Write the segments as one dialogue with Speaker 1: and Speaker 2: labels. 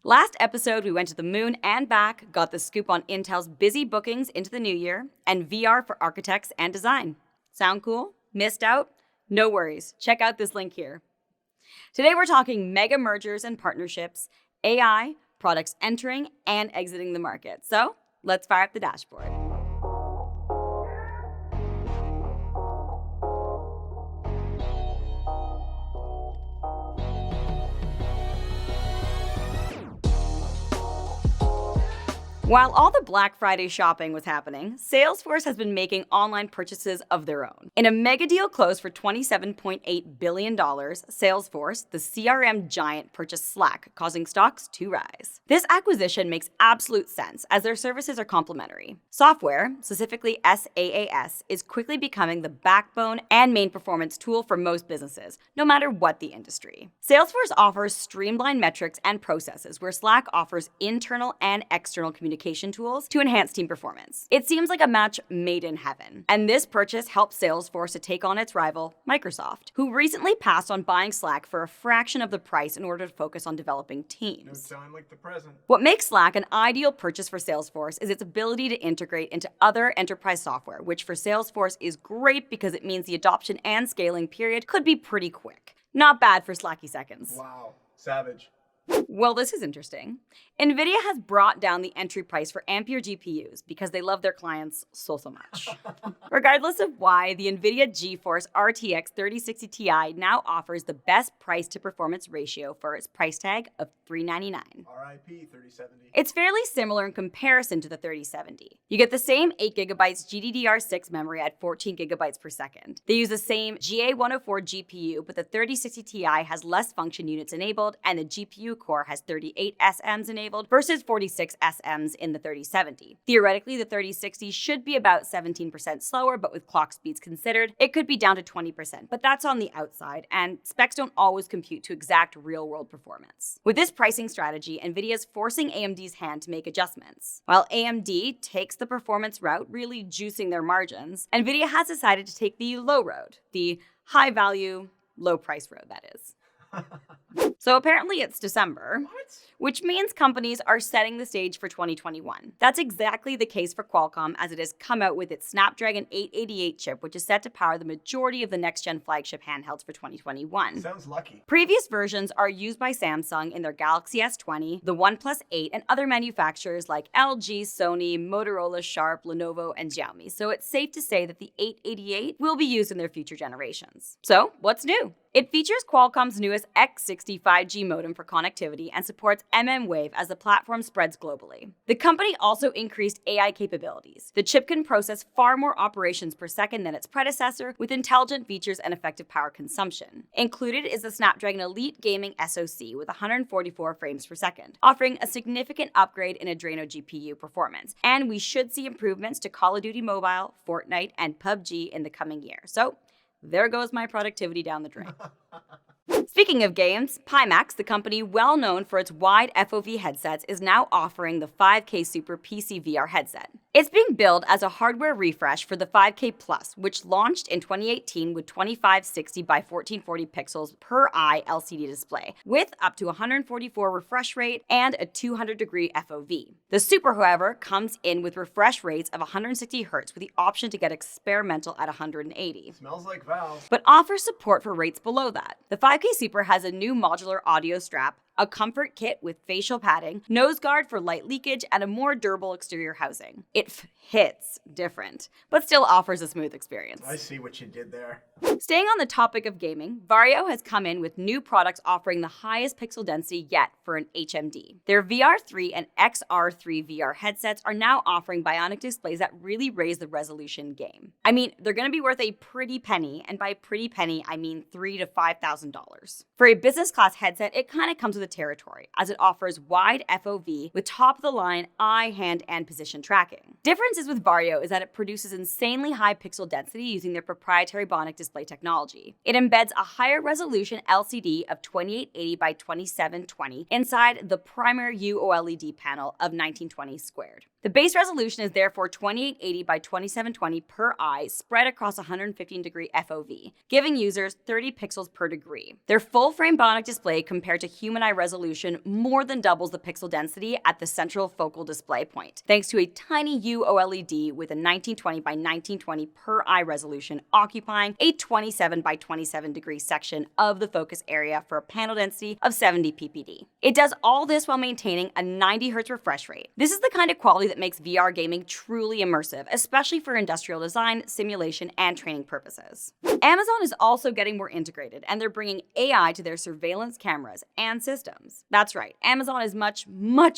Speaker 1: Last episode, we went to the moon and back, got the scoop on Intel's busy bookings into the new year, and VR for architects and design. Sound cool? Missed out? No worries. Check out this link here. Today, we're talking mega mergers and partnerships, AI, products entering and exiting the market. So let's fire up the dashboard. While all the Black Friday shopping was happening, Salesforce has been making online purchases of their own. In a mega deal closed for $27.8 billion, Salesforce, the CRM giant, purchased Slack, causing stocks to rise. This acquisition makes absolute sense as their services are complementary. Software, specifically SaaS, is quickly becoming the backbone and main performance tool for most businesses, no matter what the industry. Salesforce offers streamlined metrics and processes, where Slack offers internal and external communication tools to enhance team performance. It seems like a match made in heaven. And this purchase helps Salesforce to take on its rival, Microsoft, who recently passed on buying Slack for a fraction of the price in order to focus on developing teams.
Speaker 2: No time like the present.
Speaker 1: What makes Slack an ideal purchase for Salesforce is its ability to integrate into other enterprise software, which for Salesforce is great because it means the adoption and scaling period could be pretty quick. Not bad for Slacky seconds.
Speaker 2: Wow, savage.
Speaker 1: Well, this is interesting. Nvidia has brought down the entry price for Ampere GPUs because they love their clients so much. Regardless of why, the Nvidia GeForce RTX 3060 Ti now offers the best price to performance ratio for its price tag of $399.
Speaker 2: RIP 3070.
Speaker 1: It's fairly similar in comparison to the 3070. You get the same 8GB GDDR6 memory at 14GB per second. They use the same GA104 GPU, but the 3060 Ti has less function units enabled, and the GPU core has 38 SMs enabled versus 46 SMs in the 3070. Theoretically, the 3060 should be about 17% slower, but with clock speeds considered, it could be down to 20%, but that's on the outside, and specs don't always compute to exact real-world performance. With this pricing strategy, Nvidia is forcing AMD's hand to make adjustments. While AMD takes the performance route, really juicing their margins, Nvidia has decided to take the low road, the high-value, low-price road, that is. So apparently it's December, which means companies are setting the stage for 2021. That's exactly the case for Qualcomm, as it has come out with its Snapdragon 888 chip, which is set to power the majority of the next-gen flagship handhelds for 2021.
Speaker 2: Sounds lucky.
Speaker 1: Previous versions are used by Samsung in their Galaxy S20, the OnePlus 8, and other manufacturers like LG, Sony, Motorola, Sharp, Lenovo, and Xiaomi. So it's safe to say that the 888 will be used in their future generations. So what's new? It features Qualcomm's newest X60 5G modem for connectivity and supports mmWave as the platform spreads globally. The company also increased AI capabilities. The chip can process far more operations per second than its predecessor, with intelligent features and effective power consumption. Included is the Snapdragon Elite Gaming SoC with 144 frames per second, offering a significant upgrade in Adreno GPU performance. And we should see improvements to Call of Duty Mobile, Fortnite, and PUBG in the coming year. So there goes my productivity down the drain. Speaking of games, Pimax, the company well known for its wide FOV headsets, is now offering the 5K Super PC VR headset. It's being billed as a hardware refresh for the 5K Plus, which launched in 2018 with 2560 by 1440 pixels per eye LCD display, with up to 144 refresh rate and a 200-degree FOV. The Super, however, comes in with refresh rates of 160 Hz with the option to get experimental at 180.
Speaker 2: Smells like Valve.
Speaker 1: But offers support for rates below that. The 5K Super has a new modular audio strap, a comfort kit with facial padding, nose guard for light leakage, and a more durable exterior housing. It hits different, but still offers a smooth experience.
Speaker 2: I see what you did there.
Speaker 1: Staying on the topic of gaming, Vario has come in with new products offering the highest pixel density yet for an HMD. Their VR3 and XR3 VR headsets are now offering bionic displays that really raise the resolution game. I mean, they're going to be worth a pretty penny, and by pretty penny, I mean $3,000 to $5,000. For a business class headset, it kind of comes with the territory, as it offers wide FOV with top-of-the-line eye, hand, and position tracking. Differences with Vario is that it produces insanely high pixel density using their proprietary bionic display technology. It embeds a higher resolution LCD of 2880 by 2720 inside the primary UOLED panel of 1920 squared. The base resolution is therefore 2880 by 2720 per eye, spread across 115-degree FOV, giving users 30 pixels per degree. Their full-frame bionic display compared to human eye resolution more than doubles the pixel density at the central focal display point, thanks to a tiny UOLED with a 1920 by 1920 per eye resolution occupying a 27 by 27 degree section of the focus area for a panel density of 70 ppd. It does all this while maintaining a 90 Hz refresh rate. This is the kind of quality that makes VR gaming truly immersive, especially for industrial design, simulation, and training purposes. Amazon is also getting more integrated, and they're bringing AI to their surveillance cameras and systems. That's right, Amazon is much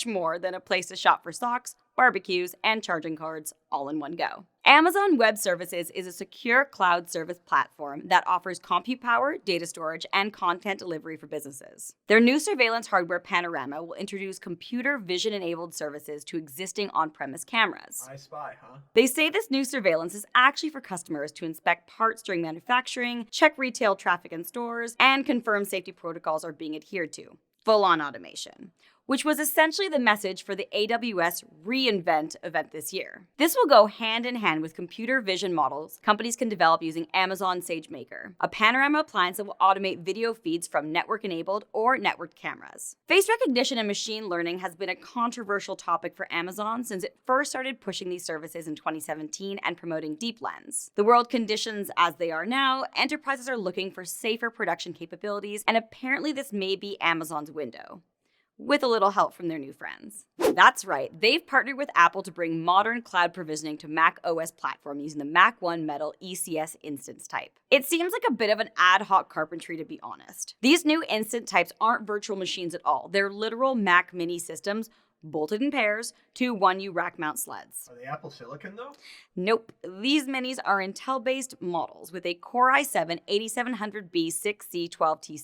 Speaker 1: more than a place to shop for socks, barbecues, and charging cards all in one go. Amazon Web Services is a secure cloud service platform that offers compute power, data storage, and content delivery for businesses. Their new surveillance hardware Panorama will introduce computer vision-enabled services to existing on-premise cameras.
Speaker 2: I Spy, huh?
Speaker 1: They say this new surveillance is actually for customers to inspect parts during manufacturing, check retail traffic in stores, and confirm safety protocols are being adhered to. Full-on automation, which was essentially the message for the AWS reInvent event this year. This will go hand in hand with computer vision models companies can develop using Amazon SageMaker, a panorama appliance that will automate video feeds from network-enabled or networked cameras. Face recognition and machine learning has been a controversial topic for Amazon since it first started pushing these services in 2017 and promoting Deep Lens. The world conditions as they are now, enterprises are looking for safer production capabilities, and apparently this may be Amazon's window, with a little help from their new friends. That's right, they've partnered with Apple to bring modern cloud provisioning to Mac OS platform using the Mac One Metal ECS instance type. It seems like a bit of an ad hoc carpentry, to be honest. These new instant types aren't virtual machines at all. They're literal Mac Mini systems bolted in pairs to 1U rack mount sleds.
Speaker 2: Are they Apple Silicon though?
Speaker 1: Nope, these minis are Intel-based models with a Core i7-8700B 6C12T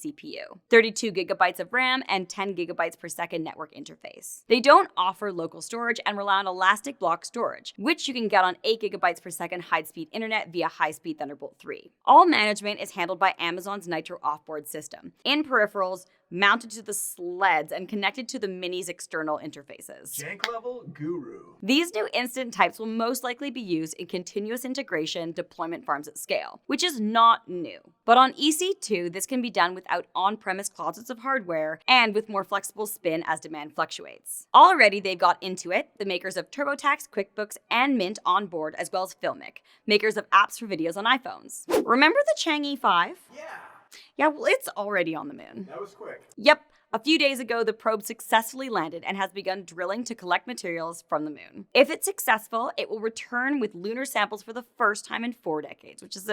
Speaker 1: CPU, 32 gigabytes of RAM, and 10 gigabytes per second network interface. They don't offer local storage and rely on elastic block storage, which you can get on 8 gigabytes per second high-speed internet via high-speed Thunderbolt 3. All management is handled by Amazon's Nitro offboard system, in peripherals, mounted to the sleds and connected to the Mini's external interfaces.
Speaker 2: Jank level guru.
Speaker 1: These new instant types will most likely be used in continuous integration deployment farms at scale, which is not new. But on EC2, this can be done without on-premise closets of hardware and with more flexible spin as demand fluctuates. Already, they've got Intuit, the makers of TurboTax, QuickBooks, and Mint on board, as well as Filmic, makers of apps for videos on iPhones. Remember the Chang'e 5? Yeah, well, it's already on the moon.
Speaker 2: That was quick.
Speaker 1: Yep. A few days ago, the probe successfully landed and has begun drilling to collect materials from the moon. If it's successful, it will return with lunar samples for the first time in 4 decades, which is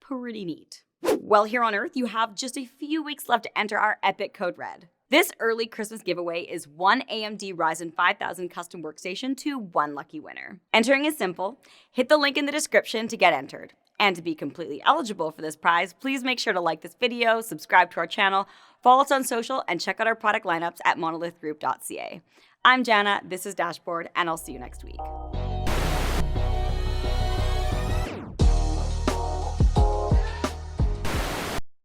Speaker 1: pretty neat. Well, here on Earth, you have just a few weeks left to enter our epic code red. This early Christmas giveaway is one AMD Ryzen 5000 custom workstation to one lucky winner. Entering is simple. Hit the link in the description to get entered. And to be completely eligible for this prize, please make sure to like this video, subscribe to our channel, follow us on social, and check out our product lineups at monolithgroup.ca. I'm Jana, this is Dashboard, and I'll see you next week.